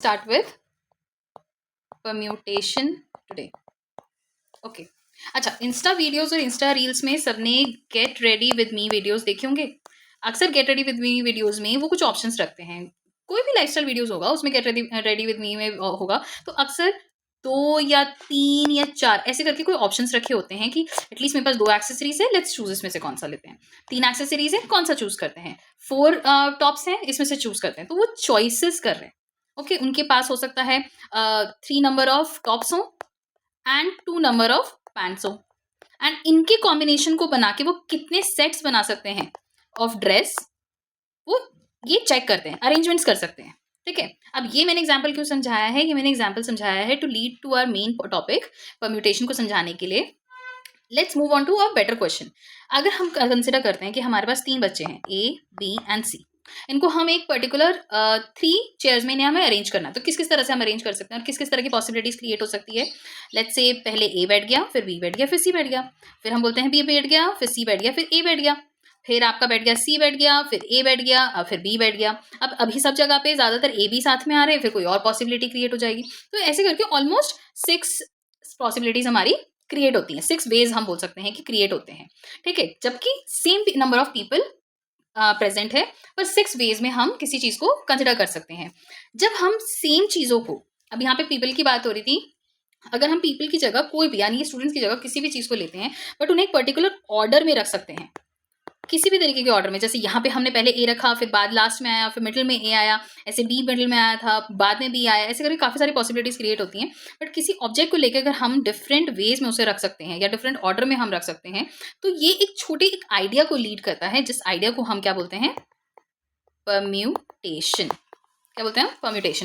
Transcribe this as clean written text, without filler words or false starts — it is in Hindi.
start with permutation today. Okay अच्छा, इंस्टा वीडियोस और इंस्टा रील्स में सबने get ready with me videos देखे होंगे। अक्सर get ready with me videos में वो कुछ ऑप्शंस रखते हैं। कोई भी लाइफस्टाइल वीडियोस होगा उसमें get ready ready with me में होगा, तो अक्सर 2 या 3 या 4 ऐसे करके कोई ऑप्शंस रखे होते हैं कि एटलीस्ट मेरे पास 2 एक्सेसरीज है, लेट्स चूज इसमें से कौन सा लेते हैं। 3 एक्सेसरीज है, कौन सा चूज करते हैं। 4 टॉप्स हैं, इसमें से चूज करते हैं। तो वो चॉइसेस कर रहे हैं। ओके उनके पास हो सकता है 3 नंबर ऑफ टॉप्स हो एंड 2 नंबर ऑफ पैंट्स हो, एंड इनके कॉम्बिनेशन को बना के वो कितने सेट्स बना सकते हैं ऑफ ड्रेस, वो ये चेक करते हैं, अरेंजमेंट्स कर सकते हैं। ठीक है, अब ये मैंने एग्जाम्पल क्यों समझाया है, ये मैंने एग्जाम्पल समझाया है to lead to our main topic permutation को समझाने के लिए। Let's move on to a better question. अगर हम कंसिडर करते हैं कि हमारे पास 3 बच्चे हैं, ए बी एंड सी, इनको हम एक पर्टिकुलर 3 चेयर्स में इन्हें हमें अरेंज करना है, तो किस किस तरह से हम अरेंज कर सकते हैं और किस किस तरह की पॉसिबिलिटीज क्रिएट हो सकती है। लेट्स से पहले ए बैठ गया, फिर बी बैठ गया, फिर सी बैठ गया, फिर हम बोलते हैं बी बैठ गया, फिर सी बैठ गया, फिर ए बैठ गया, फिर आपका बैठ गया सी बैठ गया, फिर ए बैठ गया, फिर बी बैठ गया। अब अभी सब जगह पे ज्यादातर ए बी साथ में आ रहे हैं, फिर कोई और पॉसिबिलिटी क्रिएट हो जाएगी। तो ऐसे करके ऑलमोस्ट 6 पॉसिबिलिटीज हमारी क्रिएट होती हैं, 6 वेज हम बोल सकते हैं कि क्रिएट होते हैं। ठीक है, जबकि same number of people present है, पर 6 वेज में हम किसी चीज को कंसिडर कर सकते हैं। जब हम सेम चीजों को, अब यहाँ पे पीपल की बात हो रही थी, अगर हम पीपल की जगह कोई भी यानी स्टूडेंट्स की जगह किसी भी चीज को लेते हैं, बट उन्हें एक पर्टिकुलर ऑर्डर में रख सकते हैं, किसी भी तरीके के ऑर्डर में। जैसे यहाँ पे हमने पहले ए रखा, फिर बाद लास्ट में आया, फिर मिडिल में ए आया, ऐसे बी मिडिल में आया था, बाद में बी आया, ऐसे करके काफ़ी सारी पॉसिबिलिटीज क्रिएट होती हैं। बट किसी ऑब्जेक्ट को लेकर अगर हम डिफरेंट वेज में उसे रख सकते हैं या डिफरेंट ऑर्डर में हम रख सकते हैं, तो ये एक छोटे एक आइडिया को लीड करता है, जिस आइडिया को हम क्या बोलते हैं, परम्यूटेशन। क्या बोलते हैं, परम्यूटेशन।